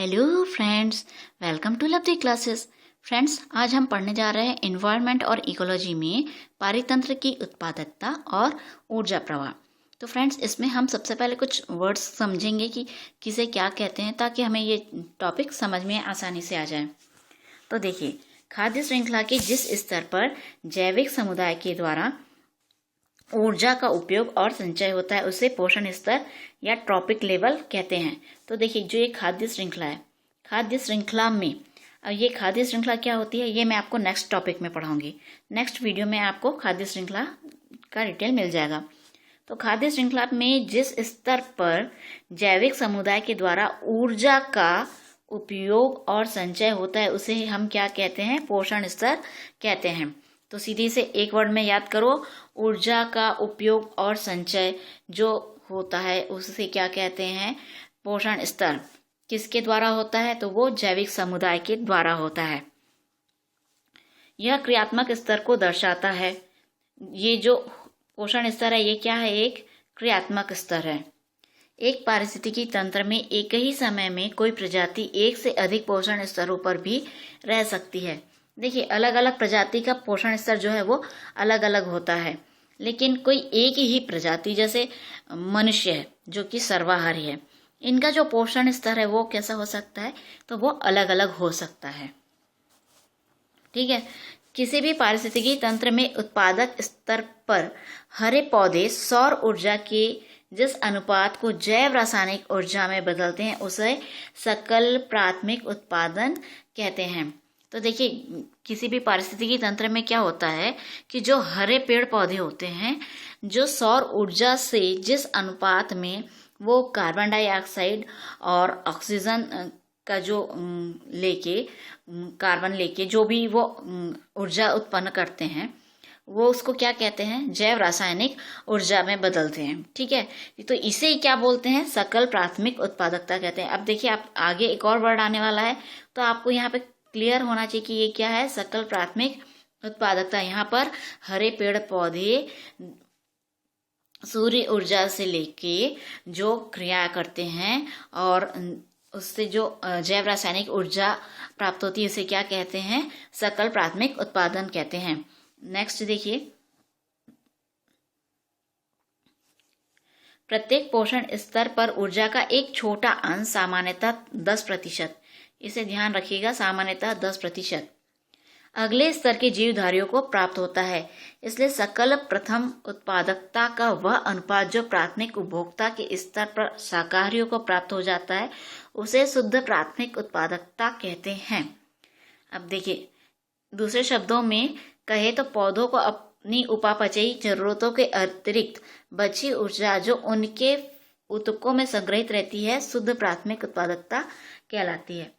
Hello friends, welcome to lovely classes. Friends, आज हम पढ़ने जा रहे हैं इन्वायरमेंट और इकोलॉजी में पारितंत्र की उत्पादकता और ऊर्जा प्रवाह। तो फ्रेंड्स, इसमें हम सबसे पहले कुछ वर्ड्स समझेंगे कि किसे क्या कहते हैं, ताकि हमें ये टॉपिक समझ में आसानी से आ जाए। तो देखिए, खाद्य श्रृंखला के जिस स्तर पर जैविक समुदाय के द्वारा ऊर्जा का उपयोग और संचय होता है उसे पोषण स्तर या ट्रॉपिक लेवल कहते हैं। तो देखिए, जो ये खाद्य श्रृंखला है, खाद्य श्रृंखला में अब ये खाद्य श्रृंखला क्या होती है ये मैं आपको नेक्स्ट टॉपिक में पढ़ाऊंगी। नेक्स्ट वीडियो में आपको खाद्य श्रृंखला का डिटेल मिल जाएगा। तो खाद्य श्रृंखला में जिस स्तर पर जैविक समुदाय के द्वारा ऊर्जा का उपयोग और संचय होता है उसे हम क्या कहते हैं? पोषण स्तर कहते हैं। तो सीधे से एक वर्ड में याद करो, ऊर्जा का उपयोग और संचय जो होता है उससे क्या कहते हैं? पोषण स्तर। किसके द्वारा होता है? तो वो जैविक समुदाय के द्वारा होता है। यह क्रियात्मक स्तर को दर्शाता है। ये जो पोषण स्तर है ये क्या है? एक क्रियात्मक स्तर है। एक पारिस्थितिकी तंत्र में एक ही समय में कोई प्रजाति एक से अधिक पोषण स्तरों पर भी रह सकती है। देखिए, अलग अलग प्रजाति का पोषण स्तर जो है वो अलग अलग होता है, लेकिन कोई एक ही प्रजाति जैसे मनुष्य है जो कि सर्वाहारी है, इनका जो पोषण स्तर है वो कैसा हो सकता है? तो वो अलग अलग हो सकता है। ठीक है। किसी भी पारिस्थितिकी तंत्र में उत्पादक स्तर पर हरे पौधे सौर ऊर्जा के जिस अनुपात को जैव रासायनिक ऊर्जा में बदलते हैं उसे सकल प्राथमिक उत्पादन कहते हैं। तो देखिए, किसी भी पारिस्थितिकी तंत्र में क्या होता है कि जो हरे पेड़ पौधे होते हैं, जो सौर ऊर्जा से जिस अनुपात में वो कार्बन डाइऑक्साइड और ऑक्सीजन का जो कार्बन लेके जो भी वो ऊर्जा उत्पन्न करते हैं वो उसको क्या कहते हैं? जैव रासायनिक ऊर्जा में बदलते हैं। ठीक है। तो इसे क्या बोलते हैं? सकल प्राथमिक उत्पादकता कहते हैं। अब देखिए, आप आगे एक और वर्ड आने वाला है तो आपको यहाँ पे क्लियर होना चाहिए कि ये क्या है? सकल प्राथमिक उत्पादकता। यहाँ पर हरे पेड़ पौधे सूर्य ऊर्जा से लेके जो क्रिया करते हैं और उससे जो जैव रासायनिक ऊर्जा प्राप्त होती है उसे क्या कहते हैं? सकल प्राथमिक उत्पादन कहते हैं। नेक्स्ट देखिए, प्रत्येक पोषण स्तर पर ऊर्जा का एक छोटा अंश सामान्यतः 10%, इसे ध्यान रखिएगा, सामान्यतः 10% अगले स्तर के जीवधारियों को प्राप्त होता है। इसलिए सकल प्रथम उत्पादकता का वह अनुपात जो प्राथमिक उपभोक्ता के स्तर पर शाकाहारियों को प्राप्त हो जाता है उसे शुद्ध प्राथमिक उत्पादकता कहते हैं। अब देखिए, दूसरे शब्दों में कहे तो पौधों को अपनी उपापचयी जरूरतों के अतिरिक्त बची ऊर्जा जो उनके ऊतकों में संग्रहित रहती है शुद्ध प्राथमिक उत्पादकता कहलाती है।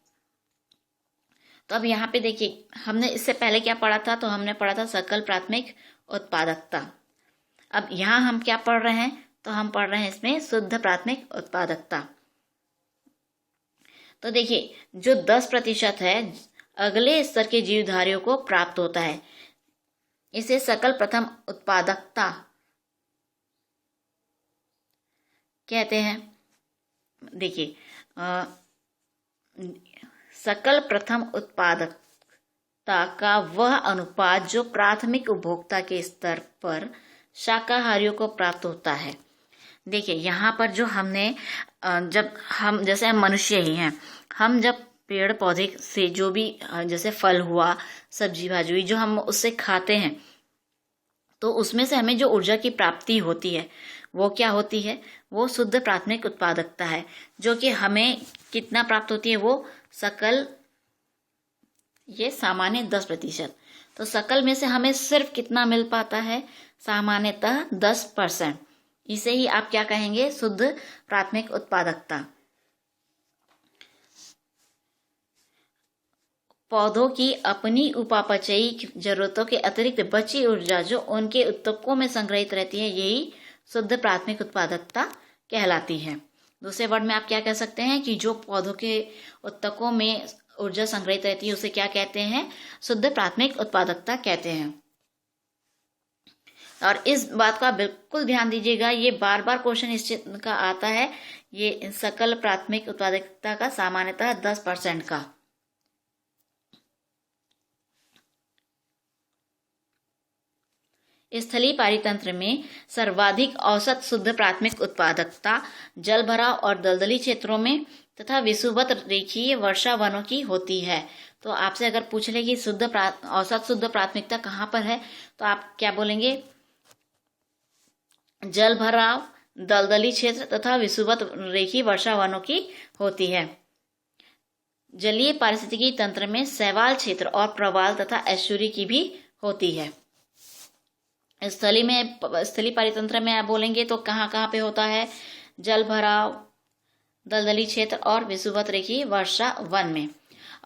तो अब यहाँ पे देखिए, हमने इससे पहले क्या पढ़ा था? तो हमने पढ़ा था सकल प्राथमिक उत्पादकता। अब यहाँ हम क्या पढ़ रहे हैं? तो हम पढ़ रहे हैं इसमें शुद्ध प्राथमिक उत्पादकता। तो देखिए, जो 10% है अगले स्तर के जीवधारियों को प्राप्त होता है, इसे सकल प्रथम उत्पादकता कहते हैं। देखिए, सकल प्रथम उत्पादकता का वह अनुपात जो प्राथमिक उपभोक्ता के स्तर पर शाकाहारियों को प्राप्त होता है। देखिए, यहाँ पर जो हमने जब हम जैसे हम मनुष्य ही हैं, हम जब पेड़ पौधे से जो भी जैसे फल हुआ, सब्जी भाजी हुई, जो हम उससे खाते हैं तो उसमें से हमें जो ऊर्जा की प्राप्ति होती है वो क्या होती है? वो शुद्ध प्राथमिक उत्पादकता है, जो कि हमें कितना प्राप्त होती है? वो सकल, ये सामान्य 10%। तो सकल में से हमें सिर्फ कितना मिल पाता है? सामान्यतः 10%। इसे ही आप क्या कहेंगे? शुद्ध प्राथमिक उत्पादकता। पौधों की अपनी उपापचयी जरूरतों के अतिरिक्त बची ऊर्जा जो उनके ऊतकों में संग्रहित रहती है यही शुद्ध प्राथमिक उत्पादकता कहलाती है। दूसरे वर्ड में आप क्या कह सकते हैं कि जो पौधों के ऊतकों में ऊर्जा संग्रहित रहती है उसे क्या कहते हैं? शुद्ध प्राथमिक उत्पादकता कहते हैं। और इस बात का बिल्कुल ध्यान दीजिएगा, ये बार बार क्वेश्चन इस चीज का आता है। ये सकल प्राथमिक उत्पादकता का सामान्यतः 10% का। स्थलीय पारितंत्र में सर्वाधिक औसत शुद्ध प्राथमिक उत्पादकता जल भराव और दलदली क्षेत्रों में तथा विषुवत रेखीय वर्षा वनों की होती है। तो आपसे अगर पूछ ले कि औसत शुद्ध प्राथमिकता कहाँ पर है, तो आप क्या बोलेंगे? जल भराव, दलदली क्षेत्र तथा विषुवत रेखीय वर्षा वनों की होती है। जलीय पारिस्थितिकी तंत्र में शैवाल क्षेत्र और प्रवाल तथा एस्चुरी की भी होती है। स्थलीय पारितंत्र में आप बोलेंगे तो कहाँ कहाँ पे होता है? जल भराव, दलदली क्षेत्र और विषुवत रेखीय वर्षा वन में।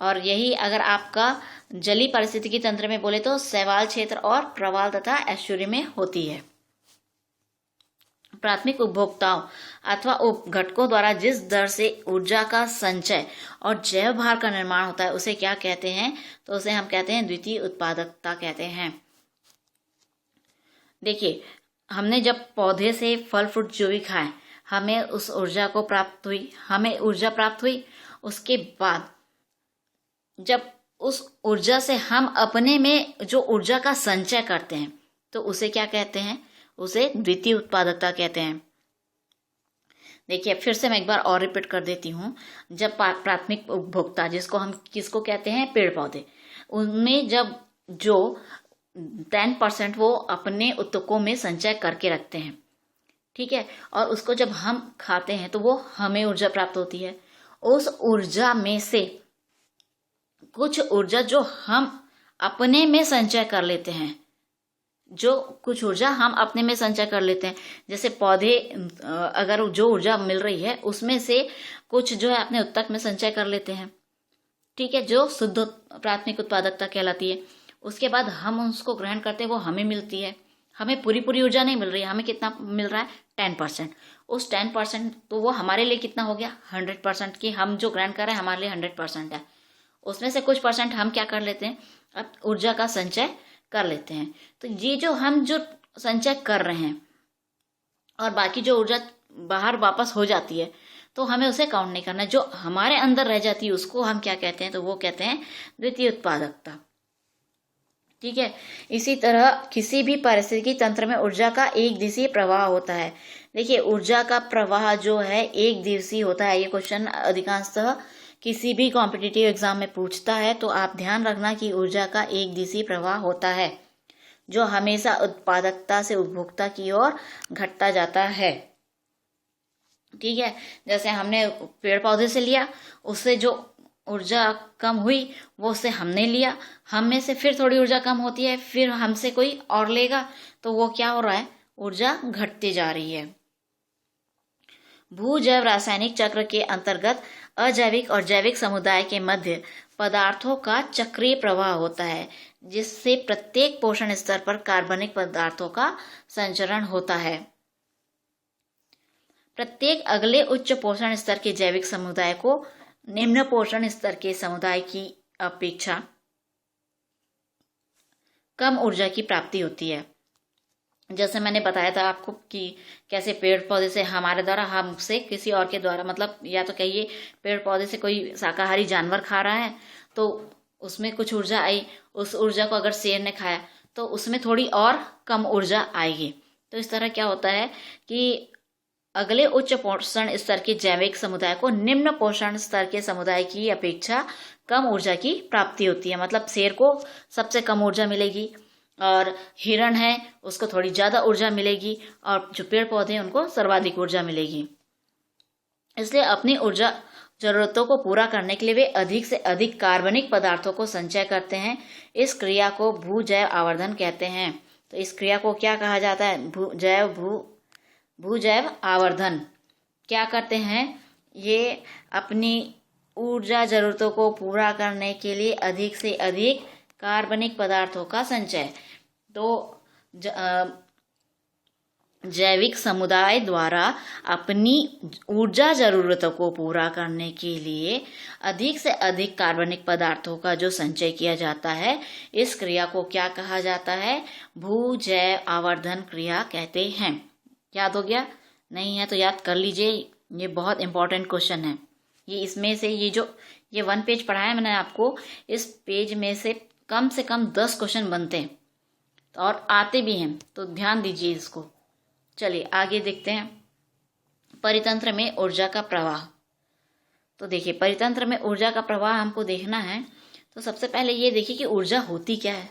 और यही अगर आपका जलीय पारिस्थितिकी तंत्र में बोले तो शैवाल क्षेत्र और प्रवाल तथा एस्चुरी में होती है। प्राथमिक उपभोक्ताओं अथवा उपघटकों द्वारा जिस दर से ऊर्जा का संचय और जैव भार का निर्माण होता है उसे क्या कहते हैं? तो उसे हम कहते हैं द्वितीय उत्पादकता कहते हैं। देखिए, हमने जब पौधे से फल फ्रूट जो भी खाए, हमें उस ऊर्जा को प्राप्त हुई, हमें ऊर्जा प्राप्त हुई। उसके बाद जब उस ऊर्जा से हम अपने में जो ऊर्जा का संचय करते हैं तो उसे क्या कहते हैं? उसे द्वितीय उत्पादकता कहते हैं। देखिए, फिर से मैं एक बार और रिपीट कर देती हूँ। जब प्राथमिक उपभोक्ता, जिसको हम किसको कहते हैं? पेड़ पौधे, उनमें जब जो 10% वो अपने उत्तकों में संचय करके रखते हैं, ठीक है, और उसको जब हम खाते हैं तो वो हमें ऊर्जा प्राप्त होती है। उस ऊर्जा में से कुछ ऊर्जा जो हम अपने में संचय कर लेते हैं, जैसे पौधे अगर जो ऊर्जा मिल रही है उसमें से कुछ जो है अपने उत्तक में संचय कर लेते हैं, ठीक है, जो शुद्ध प्राथमिक उत्पादकता कहलाती है। उसके बाद हम उसको ग्रहण करते हैं, वो हमें मिलती है। हमें पूरी ऊर्जा नहीं मिल रही है, हमें कितना मिल रहा है? 10%। उस 10% तो वो हमारे लिए कितना हो गया? 100%। की हम जो ग्रहण कर रहे हैं हमारे लिए 100% है। उसमें से कुछ % हम क्या कर लेते हैं? अब ऊर्जा का संचय कर लेते हैं। तो ये जो हम जो संचय कर रहे हैं और बाकी जो ऊर्जा बाहर वापस हो जाती है तो हमें उसे काउंट नहीं करना। जो हमारे अंदर रह जाती है उसको हम क्या कहते हैं? तो वो कहते हैं द्वितीय उत्पादकता, ठीक है। इसी तरह किसी भी पारिस्थितिकी तंत्र में ऊर्जा का एक दिवसीय प्रवाह होता है। देखिए, ऊर्जा का प्रवाह जो है एक दिवसीय होता है। ये क्वेश्चन अधिकांशतः किसी भी कॉम्पिटिटिव एग्जाम में पूछता है, तो आप ध्यान रखना कि ऊर्जा का एक दिवसीय प्रवाह होता है जो हमेशा उत्पादकता से उपभोक्ता की ओर घटता जाता है, ठीक है। जैसे हमने पेड़ पौधे से लिया, उससे जो ऊर्जा कम हुई वो उससे हमने लिया, हम में से फिर थोड़ी ऊर्जा कम होती है, फिर हमसे कोई और लेगा, तो वो क्या हो रहा है? ऊर्जा घटती जा रही है। भू जैव रासायनिक चक्र के अंतर्गत अजैविक और जैविक समुदाय के मध्य पदार्थों का चक्रीय प्रवाह होता है, जिससे प्रत्येक पोषण स्तर पर कार्बनिक पदार्थों का संचरण होता है। प्रत्येक अगले उच्च पोषण स्तर के जैविक समुदाय को निम्न पोषण स्तर के समुदाय की अपेक्षा कम ऊर्जा की प्राप्ति होती है। जैसे मैंने बताया था आपको कि कैसे पेड़ पौधे से हमारे द्वारा, हमसे किसी और के द्वारा, मतलब या तो कहिए पेड़ पौधे से कोई शाकाहारी जानवर खा रहा है तो उसमें कुछ ऊर्जा आई, उस ऊर्जा को अगर शेर ने खाया तो उसमें थोड़ी और कम ऊर्जा आएगी। तो इस तरह क्या होता है कि अगले उच्च पोषण स्तर के जैविक समुदाय को निम्न पोषण स्तर के समुदाय की अपेक्षा कम ऊर्जा की प्राप्ति होती है। मतलब शेर को सबसे कम ऊर्जा मिलेगी और हिरण है उसको थोड़ी ज्यादा ऊर्जा मिलेगी, और जो पेड़ पौधे हैं उनको सर्वाधिक ऊर्जा मिलेगी। इसलिए अपनी ऊर्जा जरूरतों को पूरा करने के लिए वे अधिक से अधिक कार्बनिक पदार्थों को संचय करते हैं। इस क्रिया को भूजैव आवर्धन कहते हैं। तो इस क्रिया को क्या कहा जाता है? भूजैव आवर्धन। क्या करते हैं? ये अपनी ऊर्जा जरूरतों को पूरा करने के लिए अधिक से अधिक कार्बनिक पदार्थों का संचय। तो जैविक समुदाय द्वारा अपनी ऊर्जा जरूरतों को पूरा करने के लिए अधिक से अधिक कार्बनिक पदार्थों का जो संचय किया जाता है, इस क्रिया को क्या कहा जाता है? भू जैव आवर्धन क्रिया कहते हैं। याद हो गया? नहीं है तो याद कर लीजिए, ये बहुत इंपॉर्टेंट क्वेश्चन है। ये इसमें से ये 1 पेज पढ़ाया मैंने आपको, इस पेज में से कम 10 क्वेश्चन बनते हैं और आते भी हैं, तो ध्यान दीजिए इसको। चलिए आगे देखते हैं। परितंत्र में ऊर्जा का प्रवाह। तो देखिए, परितंत्र में ऊर्जा का प्रवाह हमको देखना है, तो सबसे पहले ये देखिए कि ऊर्जा होती क्या है।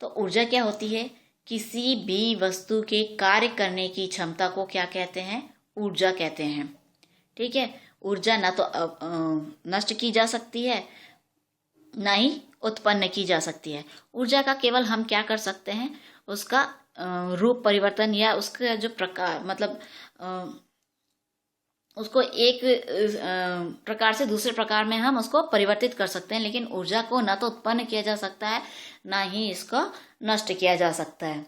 तो ऊर्जा क्या होती है? किसी भी वस्तु के कार्य करने की क्षमता को क्या कहते हैं? ऊर्जा कहते हैं। ठीक है, ऊर्जा ना तो नष्ट की जा सकती है, ना ही उत्पन्न की जा सकती है। ऊर्जा का केवल हम क्या कर सकते हैं? उसका रूप परिवर्तन या उसका जो प्रकार, मतलब उसको एक प्रकार से दूसरे प्रकार में हम उसको परिवर्तित कर सकते हैं, लेकिन ऊर्जा को ना तो उत्पन्न किया जा सकता है, ना ही इसको नष्ट किया जा सकता है।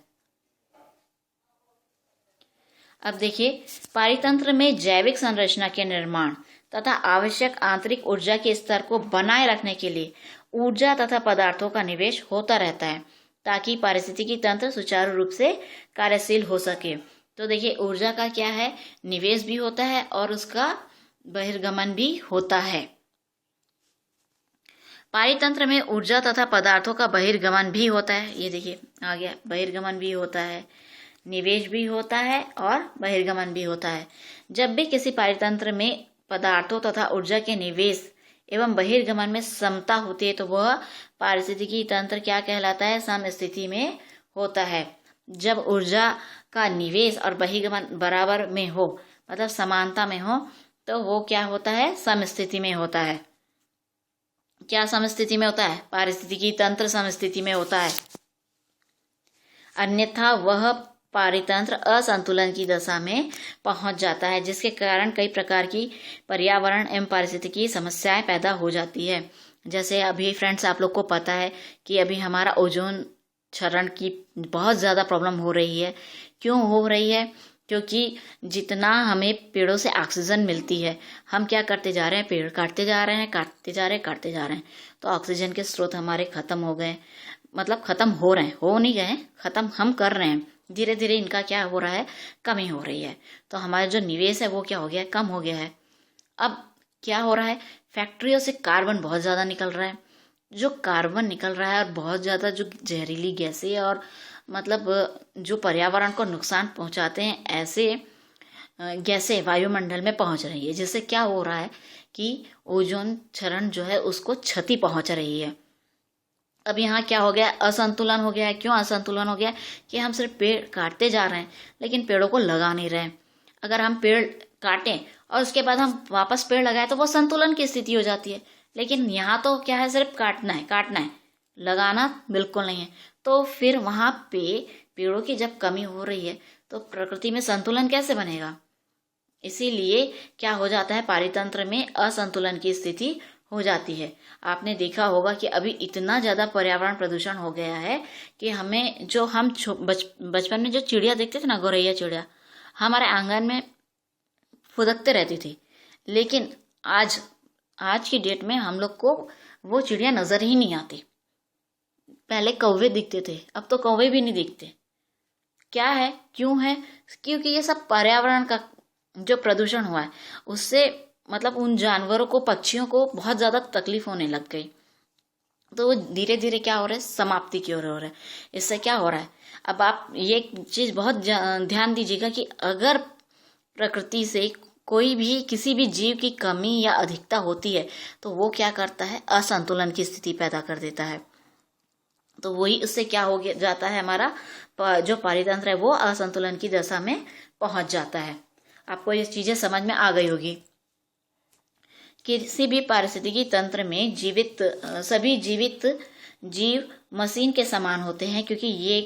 अब देखिए, पारितंत्र में जैविक संरचना के निर्माण तथा आवश्यक आंतरिक ऊर्जा के स्तर को बनाए रखने के लिए ऊर्जा तथा पदार्थों का निवेश होता रहता है, ताकि पारिस्थितिकी तंत्र सुचारू रूप से कार्यशील हो सके। तो देखिए, ऊर्जा का क्या है? निवेश भी होता है और उसका बहिर्गमन भी होता है। पारितंत्र में ऊर्जा तथा पदार्थों का बहिर्गमन भी होता है। ये देखिए आ गया, बहिर्गमन भी होता है, निवेश भी होता है और बहिर्गमन भी होता है। जब भी किसी पारितंत्र में पदार्थों तथा ऊर्जा के निवेश एवं बहिर्गमन में समता होती है, तो वह पारिस्थितिकी तंत्र क्या कहलाता है? समस्थिति में होता है। जब ऊर्जा का निवेश और बहिर्गमन बराबर में हो, मतलब समानता में हो, तो वो क्या होता है? समस्थिति में होता है। क्या समस्थिति में होता है? पारिस्थितिकी तंत्र समस्थिति में होता है। अन्यथा वह पारितंत्र असंतुलन की दशा में पहुंच जाता है, जिसके कारण कई प्रकार की पर्यावरण एवं पारिस्थितिकी समस्याएं पैदा हो जाती है। जैसे अभी फ्रेंड्स आप लोग को पता है कि अभी हमारा ओजोन क्षरण की बहुत ज़्यादा प्रॉब्लम हो रही है। क्यों हो रही है? क्योंकि जितना हमें पेड़ों से ऑक्सीजन मिलती है, हम क्या करते जा रहे हैं? पेड़ काटते जा रहे हैं, काटते जा रहे हैं। तो ऑक्सीजन के स्रोत हमारे खत्म हो गए, मतलब खत्म हो रहे हैं, हो नहीं गए, खत्म हम कर रहे हैं। धीरे धीरे इनका क्या हो रहा है? कमी हो रही है। तो हमारा जो निवेश है वो क्या हो गया है? कम हो गया है। अब क्या हो रहा है? फैक्ट्रियों से कार्बन बहुत ज़्यादा निकल रहा है। जो कार्बन निकल रहा है और बहुत ज़्यादा जो जहरीली गैसें और मतलब जो पर्यावरण को नुकसान पहुंचाते हैं, ऐसे गैसें वायुमंडल में पहुंच रही है, जिससे क्या हो रहा है कि ओजोन क्षरण जो है उसको क्षति पहुंच रही है। अब यहाँ क्या हो गया? असंतुलन हो गया है। क्यों असंतुलन हो गया? कि हम सिर्फ पेड़ काटते जा रहे हैं, लेकिन पेड़ों को लगा नहीं रहे। अगर हम पेड़ काटें और उसके बाद हम वापस पेड़ लगाए तो वो संतुलन की स्थिति हो जाती है। लेकिन यहाँ तो क्या है? सिर्फ काटना है, लगाना बिल्कुल नहीं है। तो फिर वहाँ पे पेड़ों की जब कमी हो रही है, तो प्रकृति में संतुलन कैसे बनेगा? इसीलिए क्या हो जाता है? पारितंत्र में असंतुलन की स्थिति हो जाती है। आपने देखा होगा कि अभी इतना ज़्यादा पर्यावरण प्रदूषण हो गया है कि हम बचपन में जो चिड़िया देखते थे ना, गौरैया चिड़िया, हमारे आंगन में फुदकते रहती थी, लेकिन आज की डेट में हम लोग को वो चिड़िया नजर ही नहीं आती। पहले कौवे दिखते थे, अब तो कौवे भी नहीं दिखते। क्या है? क्यों है? क्योंकि ये सब पर्यावरण का जो प्रदूषण हुआ है, उससे मतलब उन जानवरों को, पक्षियों को बहुत ज़्यादा तकलीफ होने लग गई। तो वो धीरे धीरे क्या हो रहा है? समाप्ति की ओर हो रहा है। इससे क्या हो रहा है? अब आप ये चीज़ बहुत ध्यान दीजिएगा कि अगर प्रकृति से कोई भी किसी भी जीव की कमी या अधिकता होती है, तो वो क्या करता है? असंतुलन की स्थिति पैदा कर देता है। तो वही उससे क्या हो जाता है? हमारा जो पारितंत्र है वो असंतुलन की दशा में पहुंच जाता है। आपको ये चीजें समझ में आ गई होगी। किसी भी पारिस्थितिकी तंत्र में सभी जीवित जीव मशीन के समान होते हैं, क्योंकि ये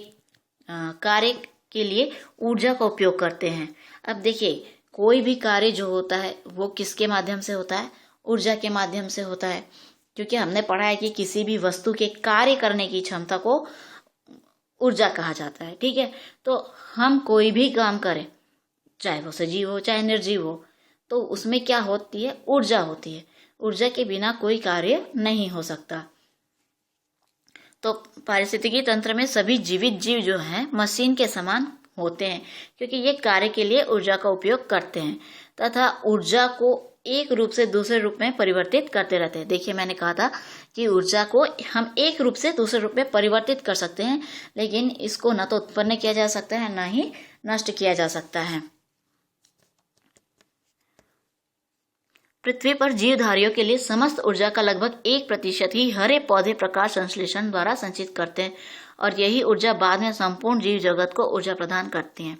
कार्य के लिए ऊर्जा का उपयोग करते हैं। अब देखिए, कोई भी कार्य जो होता है वो किसके माध्यम से होता है? ऊर्जा के माध्यम से होता है। क्योंकि हमने पढ़ा है कि किसी भी वस्तु के कार्य करने की क्षमता को ऊर्जा कहा जाता है। ठीक है, तो हम कोई भी काम करें, चाहे वो सजीव हो चाहे निर्जीव हो, तो उसमें क्या होती है, ऊर्जा होती है। ऊर्जा के बिना कोई कार्य नहीं हो सकता। तो पारिस्थितिकी तंत्र में सभी जीवित जीव जो हैं मशीन के समान होते हैं, क्योंकि ये कार्य के लिए ऊर्जा का उपयोग करते हैं तथा ऊर्जा को एक रूप से दूसरे रूप में परिवर्तित करते रहते हैं। देखिए, मैंने कहा था कि ऊर्जा को हम एक रूप से दूसरे रूप में परिवर्तित कर सकते हैं, लेकिन इसको न तो उत्पन्न किया जा सकता है, न ही नष्ट किया जा सकता है। पृथ्वी पर जीवधारियों के लिए समस्त ऊर्जा का लगभग 1% ही हरे पौधे प्रकाश संश्लेषण द्वारा संचित करते हैं, और यही ऊर्जा बाद में संपूर्ण जीव जगत को ऊर्जा प्रदान करती है।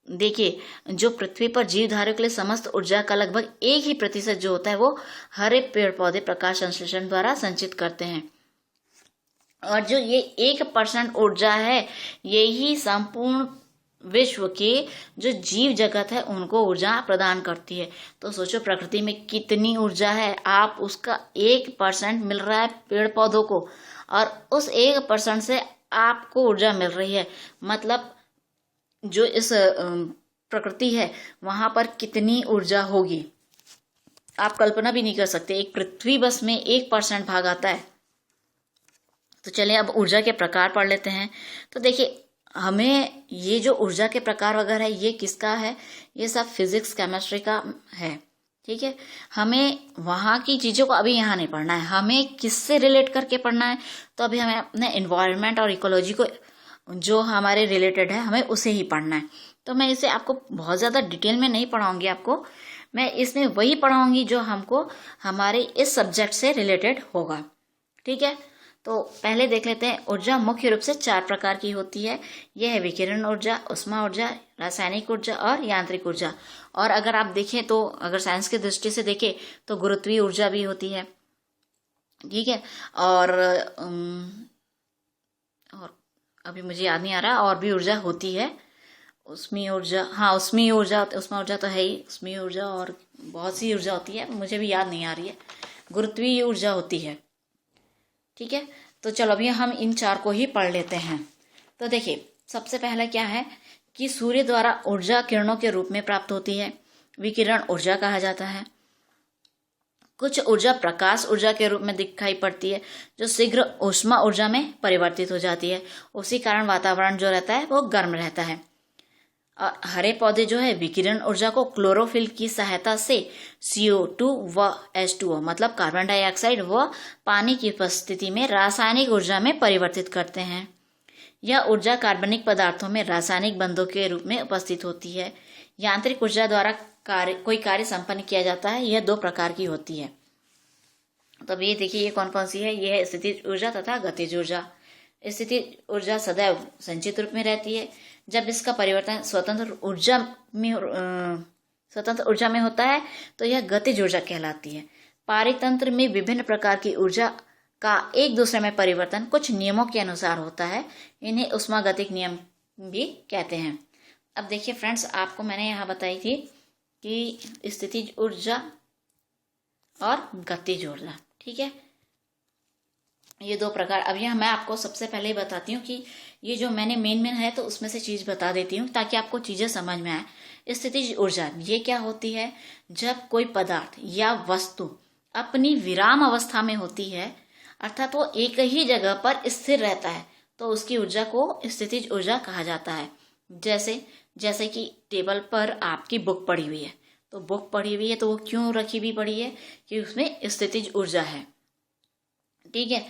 देखिए, जो पृथ्वी पर जीवधारियों के लिए समस्त ऊर्जा का लगभग 1% जो होता है वो हरे पेड़ पौधे प्रकाश संश्लेषण द्वारा संचित करते हैं, और जो ये 1% ऊर्जा है यही संपूर्ण विश्व के जो जीव जगत है उनको ऊर्जा प्रदान करती है। तो सोचो, प्रकृति में कितनी ऊर्जा है, आप उसका 1% मिल रहा है पेड़ पौधों को, और उस 1% से आपको ऊर्जा मिल रही है। मतलब जो इस प्रकृति है वहां पर कितनी ऊर्जा होगी, आप कल्पना भी नहीं कर सकते। एक पृथ्वी बस में 1% भाग आता है। तो चलिए अब ऊर्जा के प्रकार पढ़ लेते हैं। तो देखिए, हमें ये जो ऊर्जा के प्रकार वगैरह है ये किसका है, ये सब फिजिक्स केमिस्ट्री का है। ठीक है, हमें वहाँ की चीज़ों को अभी यहाँ नहीं पढ़ना है, हमें किससे रिलेट करके पढ़ना है। तो अभी हमें अपने इन्वायरमेंट और इकोलॉजी को जो हमारे रिलेटेड है हमें उसे ही पढ़ना है। तो मैं इसे आपको बहुत ज़्यादा डिटेल में नहीं पढ़ाऊँगी, आपको मैं इसमें वही पढ़ाऊँगी जो हमको हमारे इस सब्जेक्ट से रिलेटेड होगा। ठीक है, तो पहले देख लेते हैं। ऊर्जा मुख्य रूप से 4 प्रकार की होती है। यह है विकिरण ऊर्जा, ऊष्मा ऊर्जा, रासायनिक ऊर्जा और यांत्रिक ऊर्जा। और अगर आप देखें तो अगर साइंस की दृष्टि से देखें तो गुरुत्वीय ऊर्जा भी होती है। ठीक है, और अभी मुझे याद नहीं आ रहा, और भी ऊर्जा होती है। ऊष्मीय ऊर्जा, हाँ ऊष्मीय ऊर्जा, ऊष्मा ऊर्जा तो है ही, ऊष्मीय ऊर्जा और बहुत सी ऊर्जा होती है, मुझे भी याद नहीं आ रही है। गुरुत्वीय ऊर्जा होती है। ठीक है, तो चलो अभी हम इन 4 को ही पढ़ लेते हैं। तो देखिए, सबसे पहला क्या है कि सूर्य द्वारा ऊर्जा किरणों के रूप में प्राप्त होती है, विकिरण ऊर्जा कहा जाता है। कुछ ऊर्जा प्रकाश ऊर्जा के रूप में दिखाई पड़ती है, जो शीघ्र ऊष्मा ऊर्जा में परिवर्तित हो जाती है। उसी कारण वातावरण जो रहता है वो गर्म रहता है। और हरे पौधे जो है विकिरण ऊर्जा को क्लोरोफिल की सहायता से CO2 व H2O मतलब कार्बन डाइऑक्साइड व पानी की उपस्थिति में रासायनिक ऊर्जा में परिवर्तित करते हैं। यह ऊर्जा कार्बनिक पदार्थों में रासायनिक बंधों के रूप में उपस्थित होती है। यांत्रिक ऊर्जा द्वारा कोई कार्य संपन्न किया जाता है, यह 2 प्रकार की होती है। तो अब ये देखिए, ये कौन कौन सी है। यह है स्थितिज ऊर्जा तथा गतिज ऊर्जा। स्थितिज ऊर्जा सदैव संचित रूप में रहती है। जब इसका परिवर्तन स्वतंत्र ऊर्जा में होता है तो यह गतिज ऊर्जा कहलाती है। पारितंत्र में विभिन्न प्रकार की ऊर्जा का एक दूसरे में परिवर्तन कुछ नियमों के अनुसार होता है। इन्हें उष्मागतिक नियम भी कहते हैं। अब देखिए फ्रेंड्स, आपको मैंने यहाँ बताई थी कि स्थितिज ऊर्जा और गतिज ऊर्जा। ठीक है, ये 2 प्रकार। अब यह मैं आपको सबसे पहले ही बताती हूँ कि ये जो मैंने मेन है तो उसमें से चीज़ बता देती हूँ ताकि आपको चीज़ें समझ में आए। स्थितिज ऊर्जा ये क्या होती है, जब कोई पदार्थ या वस्तु अपनी विराम अवस्था में होती है, अर्थात वो एक ही जगह पर स्थिर रहता है, तो उसकी ऊर्जा को स्थितिज ऊर्जा कहा जाता है। जैसे कि टेबल पर आपकी बुक पड़ी हुई है, तो बुक पड़ी हुई है तो वो क्यों रखी हुई पड़ी है कि उसमें स्थितिज ऊर्जा है। ठीक है,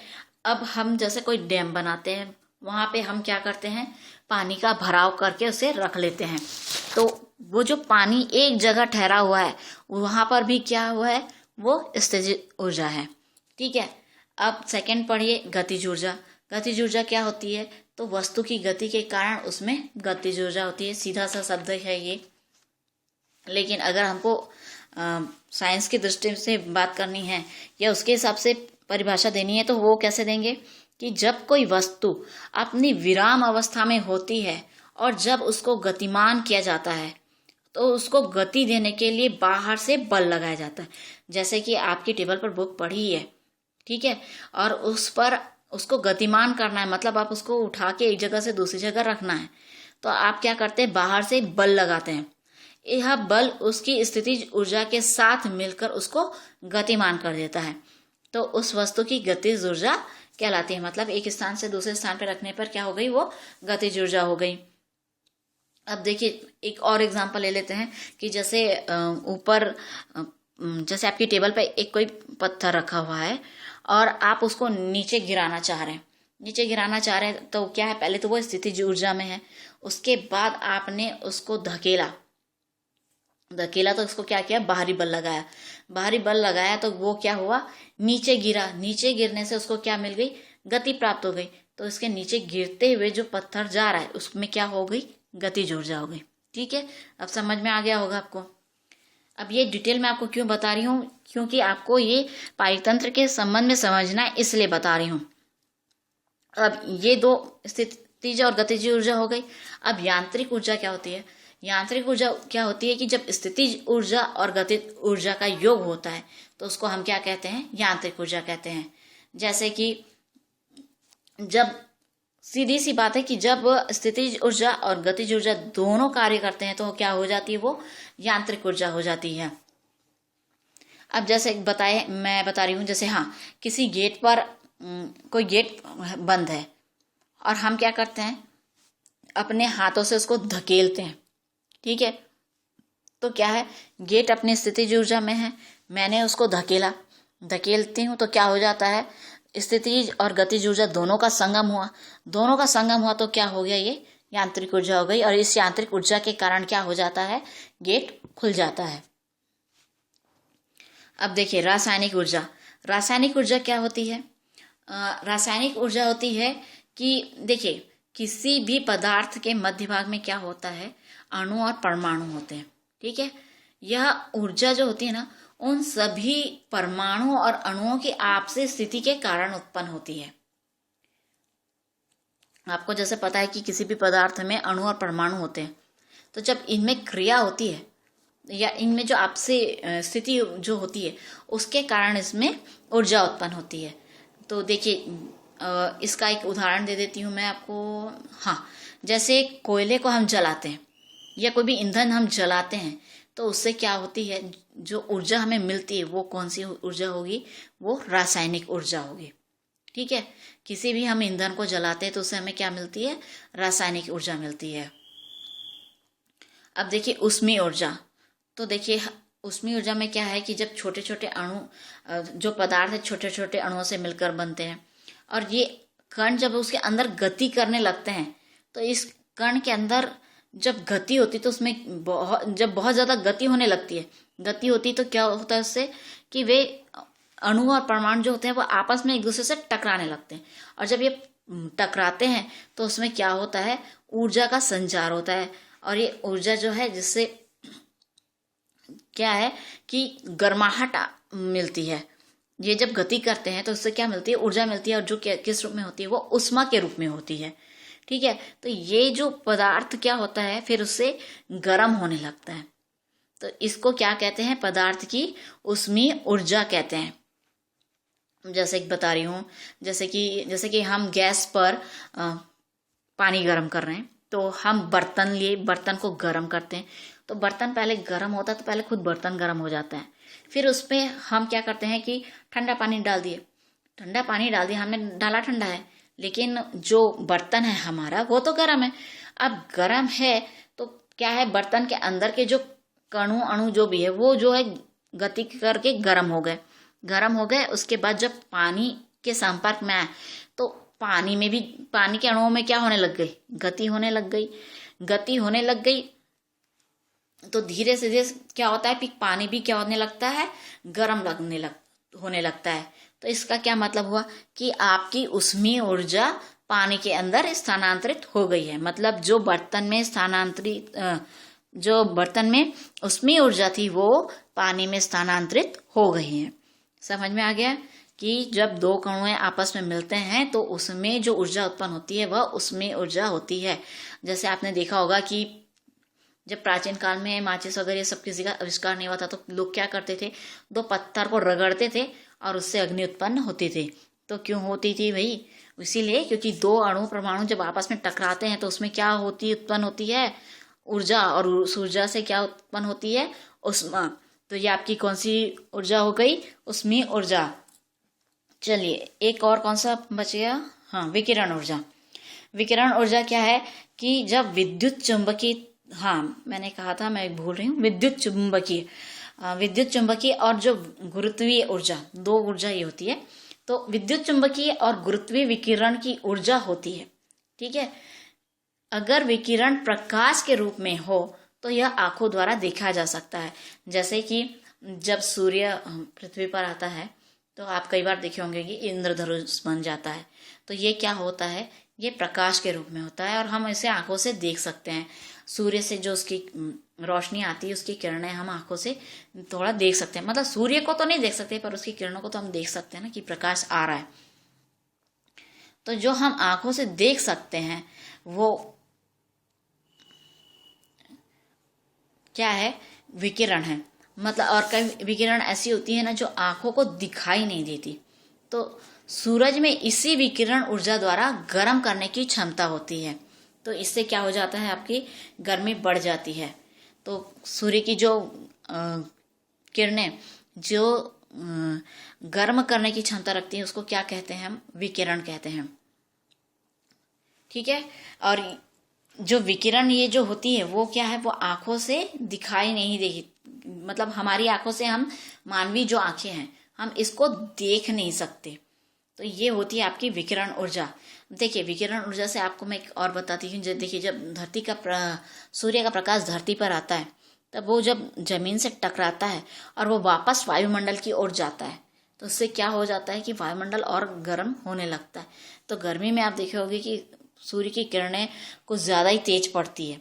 अब हम जैसे कोई डैम बनाते हैं, वहाँ पे हम क्या करते हैं, पानी का भराव करके उसे रख लेते हैं। तो वो जो पानी एक जगह ठहरा हुआ है वहाँ पर भी क्या हुआ है, वो स्थितिज ऊर्जा है। ठीक है, अब सेकंड पढ़िए गतिज ऊर्जा। गतिज ऊर्जा क्या होती है, तो वस्तु की गति के कारण उसमें गतिज ऊर्जा होती है। सीधा सा शब्द है ये, लेकिन अगर हमको साइंस की दृष्टि से बात करनी है या उसके हिसाब से परिभाषा देनी है तो वो कैसे देंगे कि जब कोई वस्तु अपनी विराम अवस्था में होती है और जब उसको गतिमान किया जाता है तो उसको गति देने के लिए बाहर से बल लगाया जाता है। जैसे कि आपकी टेबल पर बुक पड़ी है, ठीक है, और उस पर उसको गतिमान करना है, मतलब आप उसको उठा के एक जगह से दूसरी जगह रखना है, तो आप क्या करते हैं, बाहर से बल लगाते हैं। यह बल उसकी स्थितिज ऊर्जा के साथ मिलकर उसको गतिमान कर देता है, तो उस वस्तु की गतिज ऊर्जा कहलाती है। मतलब एक स्थान से दूसरे स्थान पर रखने पर क्या हो गई, वो गतिज ऊर्जा हो गई। अब देखिए एक और एग्जांपल ले लेते हैं कि जैसे ऊपर जैसे आपकी टेबल पे एक कोई पत्थर रखा हुआ है और आप उसको नीचे गिराना चाह रहे हैं, तो क्या है, पहले तो वो स्थितिज ऊर्जा में है, उसके बाद आपने उसको धकेला तो उसको क्या किया, बाहरी बल लगाया तो वो क्या हुआ, नीचे गिरने से उसको क्या मिल गई, गति प्राप्त हो गई। तो इसके नीचे गिरते हुए जो पत्थर जा रहा है उसमें क्या हो गई, गतिज ऊर्जा हो गई। ठीक है, अब समझ में आ गया होगा आपको। अब ये डिटेल में आपको क्यों बता रही हूँ, क्योंकि आपको ये पारितंत्र के संबंध में समझना है, इसलिए बता रही हूँ। अब ये दो स्थितिज और गतिज ऊर्जा हो गई। अब यांत्रिक ऊर्जा क्या होती है, कि जब स्थितिज ऊर्जा और गतिज ऊर्जा का योग होता है तो उसको हम क्या कहते हैं, यांत्रिक ऊर्जा कहते हैं। जैसे कि जब सीधी सी बात है कि जब स्थितिज ऊर्जा और गतिज ऊर्जा दोनों कार्य करते हैं तो क्या हो जाती है, वो यांत्रिक ऊर्जा हो जाती है। अब जैसे मैं बता रही हूँ, जैसे हाँ, किसी गेट पर कोई गेट बंद है और हम क्या करते हैं, अपने हाथों से उसको धकेलते हैं। ठीक है, तो क्या है, गेट अपनी स्थितिज ऊर्जा में है, मैंने उसको धकेलती हूँ तो क्या हो जाता है, स्थितिज और गतिज ऊर्जा दोनों का संगम हुआ तो क्या हो गया, ये यांत्रिक ऊर्जा हो गई। और इस यांत्रिक ऊर्जा के कारण क्या हो जाता है, गेट खुल जाता है। अब देखिए रासायनिक ऊर्जा क्या होती है। रासायनिक ऊर्जा होती है कि देखिए किसी भी पदार्थ के मध्य भाग में क्या होता है, अणु और परमाणु होते हैं। ठीक है, यह ऊर्जा जो होती है ना, उन सभी परमाणु और अणुओं की आपसी स्थिति के कारण उत्पन्न होती है। आपको जैसे पता है कि किसी भी पदार्थ में अणु और परमाणु होते हैं, तो जब इनमें क्रिया होती है या इनमें जो आपसी स्थिति जो होती है उसके कारण इसमें ऊर्जा उत्पन्न होती है। तो देखिए इसका एक उदाहरण दे देती हूँ मैं आपको। हाँ, जैसे कोयले को हम जलाते हैं या कोई भी ईंधन हम जलाते हैं तो उससे क्या होती है, जो ऊर्जा हमें मिलती है वो कौन सी ऊर्जा होगी, वो रासायनिक ऊर्जा होगी। ठीक है, किसी भी हम ईंधन को जलाते हैं तो उससे हमें क्या मिलती है, रासायनिक ऊर्जा मिलती है। अब देखिए उष्मीय ऊर्जा, तो देखिए उष्मीय ऊर्जा में क्या है कि जब छोटे छोटे अणु, जो पदार्थ है छोटे छोटे अणुओं से मिलकर बनते हैं और ये कण जब उसके अंदर गति करने लगते हैं तो इस कण के अंदर जब गति होती तो उसमें जब बहुत ज़्यादा गति होने लगती है, तो क्या होता है उससे कि वे अणु और परमाणु जो होते हैं वो आपस में एक दूसरे से टकराने लगते हैं। और जब ये टकराते हैं तो उसमें क्या होता है, ऊर्जा का संचार होता है। और ये ऊर्जा जो है जिससे क्या है कि गर्माहट मिलती है। ये जब गति करते हैं तो उससे क्या मिलती है, ऊर्जा मिलती है, और जो किस रूप में होती है, वो उष्मा के रूप में होती है। ठीक है, तो ये जो पदार्थ क्या होता है फिर उससे गर्म होने लगता है, तो इसको क्या कहते हैं, पदार्थ की उष्मीय ऊर्जा कहते हैं। जैसे कि बता रही हूँ, जैसे कि हम गैस पर पानी गर्म कर रहे हैं तो हम बर्तन को गर्म करते हैं, तो बर्तन पहले गर्म होता है तो पहले खुद बर्तन गर्म हो जाता है, फिर उस पर हम क्या करते हैं कि ठंडा पानी डाल दिया, हमने डाला ठंडा है, लेकिन जो बर्तन है हमारा वो तो गर्म है। अब गर्म है तो क्या है, बर्तन के अंदर के जो कणु अणु जो भी है वो जो है गति करके गर्म हो गए। उसके बाद जब पानी के संपर्क में आए तो पानी के अणुओं में क्या होने लग गई, गति होने लग गई। तो धीरे से धीरे क्या होता है कि पानी भी क्या होने लगता है, गर्म होने लगता है। तो इसका क्या मतलब हुआ कि आपकी उष्मीय ऊर्जा पानी के अंदर स्थानांतरित हो गई है। मतलब जो बर्तन में उष्मीय ऊर्जा थी वो पानी में स्थानांतरित हो गई है। समझ में आ गया कि जब दो कणुएं आपस में मिलते हैं तो उसमें जो ऊर्जा उत्पन्न होती है वह उष्मीय ऊर्जा होती है। जैसे आपने देखा होगा कि जब प्राचीन काल में माचिस वगैरह सब किसी का आविष्कार नहीं हुआ था तो लोग क्या करते थे, दो पत्थर को रगड़ते थे और उससे अग्नि उत्पन्न होती थी। तो क्यों होती थी भाई? इसीलिए क्योंकि दो अणु परमाणु जब आपस में टकराते हैं तो उसमें क्या उत्पन्न होती है? ऊर्जा। और उस ऊर्जा से क्या उत्पन्न होती है? ऊष्मा। तो ये आपकी कौन सी ऊर्जा हो गई? ऊष्मीय ऊर्जा। चलिए एक और कौन सा बच गया? हाँ, विकिरण ऊर्जा। विकिरण ऊर्जा क्या है कि जब विद्युत चुंबकीय, हाँ मैंने कहा था, मैं भूल रही हूँ, विद्युत चुंबकीय और जो गुरुत्वीय ऊर्जा, दो ऊर्जा ये होती है। तो विद्युत चुंबकीय और गुरुत्वीय विकिरण की ऊर्जा होती है, ठीक है। अगर विकिरण प्रकाश के रूप में हो तो यह आंखों द्वारा देखा जा सकता है। जैसे कि जब सूर्य पृथ्वी पर आता है तो आप कई बार देखे होंगे कि इंद्रधनुष बन जाता है। तो ये क्या होता है? ये प्रकाश के रूप में होता है और हम इसे आंखों से देख सकते हैं। सूर्य से जो उसकी रोशनी आती है, उसकी किरणें हम आंखों से थोड़ा देख सकते हैं। मतलब सूर्य को तो नहीं देख सकते पर उसकी किरणों को तो हम देख सकते हैं ना कि प्रकाश आ रहा है। तो जो हम आंखों से देख सकते हैं वो क्या है? विकिरण है। मतलब और कई विकिरण ऐसी होती है ना जो आंखों को दिखाई नहीं देती। तो सूरज में इसी विकिरण ऊर्जा द्वारा गर्म करने की क्षमता होती है। तो इससे क्या हो जाता है? आपकी गर्मी बढ़ जाती है। तो सूर्य की जो किरणें जो गर्म करने की क्षमता रखती है उसको क्या कहते हैं? हम विकिरण कहते हैं, ठीक है। और जो विकिरण ये जो होती है वो क्या है? वो आंखों से दिखाई नहीं देगी। मतलब हमारी आंखों से, हम मानवीय जो आंखें हैं, हम इसको देख नहीं सकते। तो ये होती है आपकी विकिरण ऊर्जा। देखिए विकिरण ऊर्जा से आपको मैं एक और बताती हूँ। देखिए जब सूर्य का प्रकाश धरती पर आता है तब वो जब जमीन से टकराता है और वो वापस वायुमंडल की ओर जाता है तो उससे क्या हो जाता है कि वायुमंडल और गर्म होने लगता है। तो गर्मी में आप देखे होंगे कि सूर्य की किरणें कुछ ज़्यादा ही तेज पड़ती है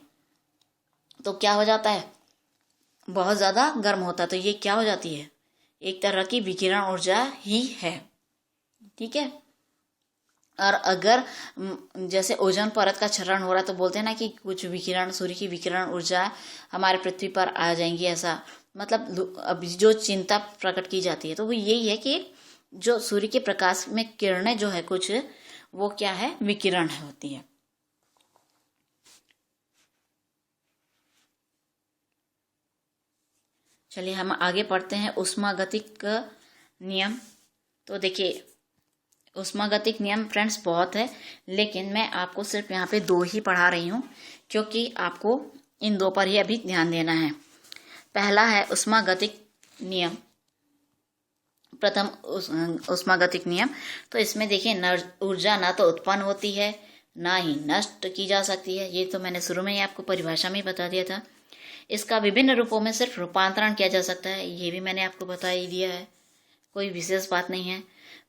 तो क्या हो जाता है? बहुत ज़्यादा गर्म होता है। तो ये क्या हो जाती है? एक तरह की विकिरण ऊर्जा ही है, ठीक है। और अगर जैसे ओजोन परत का क्षरण हो रहा है तो बोलते हैं ना कि कुछ विकिरण, सूर्य की विकिरण ऊर्जा हमारे पृथ्वी पर आ जाएंगी, ऐसा मतलब अब जो चिंता प्रकट की जाती है तो वो यही है कि जो सूर्य के प्रकाश में किरणें जो है कुछ, वो क्या है? विकिरण होती है। चलिए हम आगे पढ़ते हैं ऊष्मागतिक नियम। तो देखिए ऊष्मागतिक नियम फ्रेंड्स बहुत है, लेकिन मैं आपको सिर्फ यहाँ पे दो ही पढ़ा रही हूँ क्योंकि आपको इन दो पर ही अभी ध्यान देना है। पहला है ऊष्मागतिक नियम। प्रथम ऊष्मागतिक नियम। तो इसमें देखिए ऊर्जा ना तो उत्पन्न होती है ना ही नष्ट की जा सकती है। ये तो मैंने शुरू में ही आपको परिभाषा में बता दिया था। इसका विभिन्न रूपों में सिर्फ रूपांतरण किया जा सकता है, ये भी मैंने आपको बता ही दिया है, कोई विशेष बात नहीं है।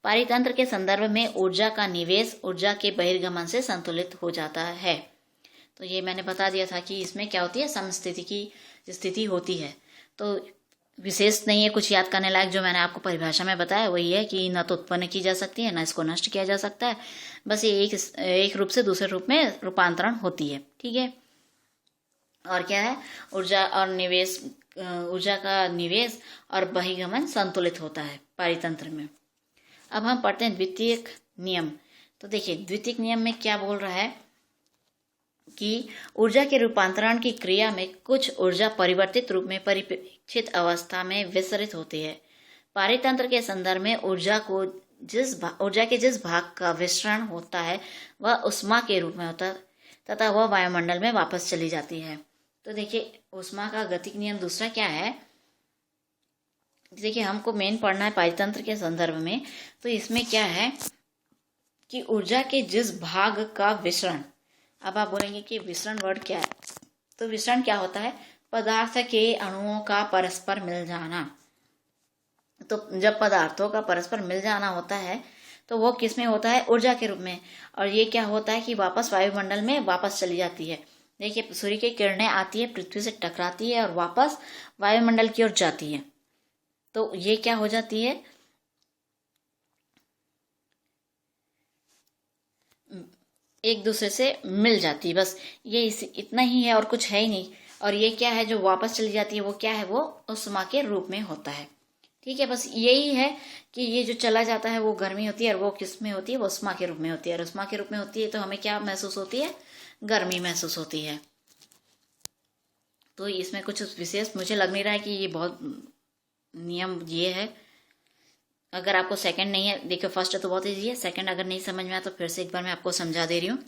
पारितंत्र के संदर्भ में ऊर्जा का निवेश ऊर्जा के बहिर्गमन से संतुलित हो जाता है। तो ये मैंने बता दिया था कि इसमें क्या होती है? समस्थिति की स्थिति होती है। तो विशेष नहीं है कुछ याद करने लायक। जो मैंने आपको परिभाषा में बताया वही है कि न तो उत्पन्न की जा सकती है, न इसको नष्ट किया जा सकता है। बस ये एक रूप से दूसरे रूप में रूपांतरण होती है, ठीक है। और क्या है? ऊर्जा और निवेश, ऊर्जा का निवेश और बहिर्गमन संतुलित होता है पारितंत्र में। अब हम पढ़ते हैं द्वितीयक नियम। तो देखिए द्वितीयक नियम में क्या बोल रहा है कि ऊर्जा के रूपांतरण की क्रिया में कुछ ऊर्जा परिवर्तित रूप में परिप्रेक्षित अवस्था में विसरित होती है। पारितंत्र के संदर्भ में ऊर्जा के जिस भाग का विसरण होता है वह ऊष्मा के रूप में होता है तथा वह वायुमंडल में वापस चली जाती है। तो देखिए ऊष्मा का गतिक नियम दूसरा क्या है? देखिए हमको मेन पढ़ना है पारितंत्र के संदर्भ में। तो इसमें क्या है कि ऊर्जा के जिस भाग का विसरण, अब आप बोलेंगे कि विसरण वर्ड क्या है? तो विसरण क्या होता है? पदार्थ के अणुओं का परस्पर मिल जाना। तो जब पदार्थों का परस्पर मिल जाना होता है तो वो किस में होता है? ऊर्जा के रूप में। और ये क्या होता है कि वापस वायुमंडल में वापस चली जाती है। देखिए सूर्य की किरणें आती है, पृथ्वी से टकराती है और वापस वायुमंडल की ओर जाती है। तो ये क्या हो जाती है? एक दूसरे से मिल जाती है। बस ये इतना ही है और कुछ है ही नहीं। और ये क्या है जो वापस चली जाती है? वो क्या है? वो ऊष्मा के रूप में होता है, ठीक है, बस यही है कि ये जो चला जाता है वो गर्मी होती है, और वो किस में होती है, वो उष्मा के रूप में होती है। और उष्मा के रूप में होती है तो हमें क्या महसूस होती है, गर्मी महसूस होती है। तो इसमें कुछ विशेष मुझे लग नहीं रहा है कि ये बहुत नियम ये है। अगर आपको सेकंड नहीं है, देखो फर्स्ट तो बहुत ईजी है, सेकंड अगर नहीं समझ में आया तो फिर से एक बार मैं आपको समझा दे रही हूँ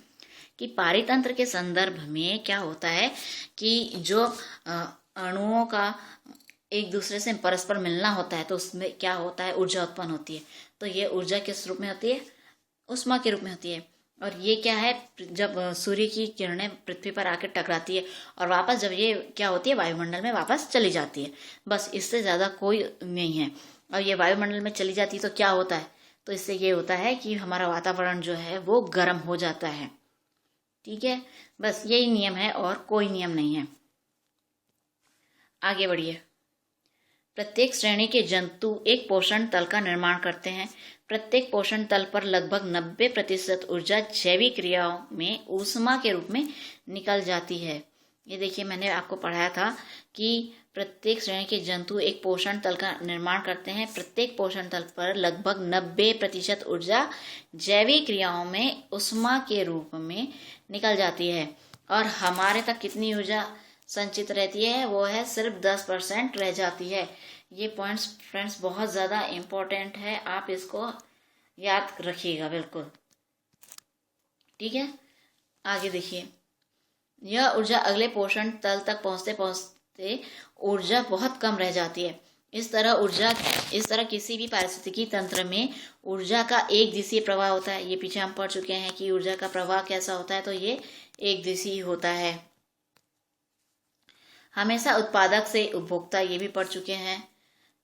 कि पारितंत्र के संदर्भ में क्या होता है कि जो अणुओं का एक दूसरे से परस्पर मिलना होता है तो उसमें क्या होता है, ऊर्जा उत्पन्न होती है। तो ये ऊर्जा किस रूप में होती है, उष्मा के रूप में होती है। और ये क्या है, जब सूर्य की किरणें पृथ्वी पर आकर टकराती है और वापस जब ये क्या होती है, वायुमंडल में वापस चली जाती है, बस इससे ज़्यादा कोई नहीं है। और ये वायुमंडल में चली जाती है तो क्या होता है, तो इससे ये होता है कि हमारा वातावरण जो है वो गर्म हो जाता है। ठीक है, बस यही नियम है और कोई नियम नहीं है। आगे बढ़िए। प्रत्येक श्रेणी के जंतु एक पोषण तल का निर्माण करते हैं। प्रत्येक पोषण तल पर लगभग 90% ऊर्जा जैविक क्रियाओं में ऊष्मा के रूप में निकल जाती है। ये देखिए, मैंने आपको पढ़ाया था कि प्रत्येक श्रेणी के जंतु एक पोषण तल का निर्माण करते हैं। प्रत्येक पोषण तल पर लगभग 90% ऊर्जा जैविक क्रियाओं में ऊष्मा के रूप में निकल जाती है। और हमारे तक कितनी ऊर्जा संचित रहती है, वो है सिर्फ 10% रह जाती है। ये पॉइंट्स फ्रेंड्स बहुत ज़्यादा इम्पोर्टेंट है, आप इसको याद रखिएगा बिल्कुल। ठीक है, आगे देखिए। यह ऊर्जा अगले पोषण तल तक पहुंचते पहुंचते ऊर्जा बहुत कम रह जाती है। इस तरह किसी भी पारिस्थितिकी तंत्र में ऊर्जा का एक दिशीय प्रवाह होता है। ये पीछे हम पढ़ चुके हैं कि ऊर्जा का प्रवाह कैसा होता है, तो ये एक दिशीय होता है। हमेशा उत्पादक से उपभोक्ता, ये भी पढ़ चुके हैं,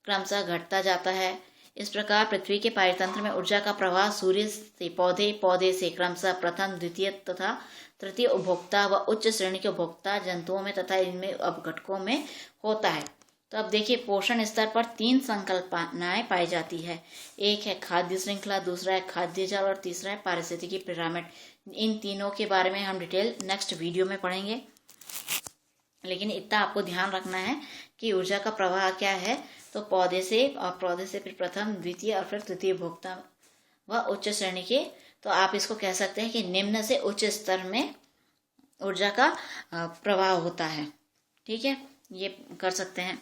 क्रमशः घटता जाता है। इस प्रकार पृथ्वी के पारितंत्र में ऊर्जा का प्रवाह सूर्य से पौधे, पौधे से क्रमशः प्रथम, द्वितीय तथा तृतीय उपभोक्ता व उच्च श्रेणी के उपभोक्ता जंतुओं में तथा इनमें अपघटकों में होता है। तो अब देखिए, पोषण स्तर पर 3 संकल्पनाएं पाई जाती है। एक है खाद्य श्रृंखला, दूसरा है खाद्य जाल और तीसरा है पारिस्थितिकी पिरामिड। इन तीनों के बारे में हम डिटेल नेक्स्ट वीडियो में पढ़ेंगे, लेकिन इतना आपको ध्यान रखना है कि ऊर्जा का प्रवाह क्या है। तो पौधे से, और पौधे से फिर प्रथम, द्वितीय और फिर तृतीय उपभोक्ता व उच्च श्रेणी के। तो आप इसको कह सकते हैं कि निम्न से उच्च स्तर में ऊर्जा का प्रवाह होता है। ठीक है, ये कर सकते हैं।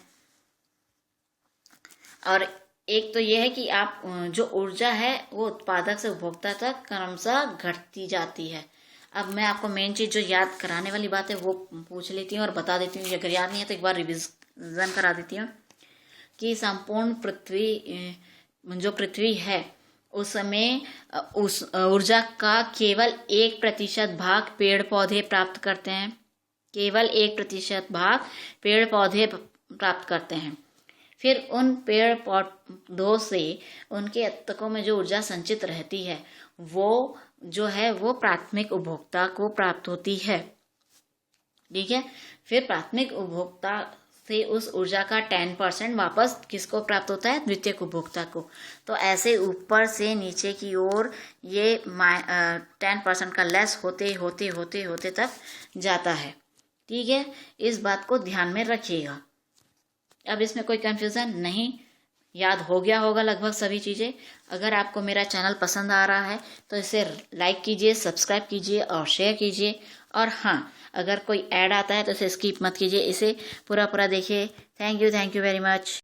और एक तो ये है कि आप जो ऊर्जा है वो उत्पादक से उपभोक्ता तक क्रमशः घटती जाती है। अब मैं आपको मेन चीज जो याद कराने वाली बात है वो पूछ लेती हूँ और बता देती हूँ। अगर याद नहीं है तो एक बार रिविजन करा देती हूँ कि संपूर्ण पृथ्वी, जो पृथ्वी है उसमें उस ऊर्जा का केवल 1% भाग पेड़ पौधे प्राप्त करते हैं। केवल 1% भाग पेड़ पौधे प्राप्त करते हैं। फिर उन पेड़ पौधों से उनके ऊतकों में जो ऊर्जा संचित रहती है वो जो है वो प्राथमिक उपभोक्ता को प्राप्त होती है। ठीक है, फिर प्राथमिक उपभोक्ता से उस ऊर्जा का 10% वापस किसको प्राप्त होता है, द्वितीयक उपभोक्ता को। तो ऐसे ऊपर से नीचे की ओर ये 10% का लेस होते होते होते होते तक जाता है। ठीक है, इस बात को ध्यान में रखिएगा। अब इसमें कोई कंफ्यूजन नहीं, याद हो गया होगा लगभग सभी चीज़ें। अगर आपको मेरा चैनल पसंद आ रहा है तो इसे लाइक कीजिए, सब्सक्राइब कीजिए और शेयर कीजिए। और हाँ, अगर कोई ऐड आता है तो इसे स्किप मत कीजिए, इसे पूरा देखिए। Thank you very much.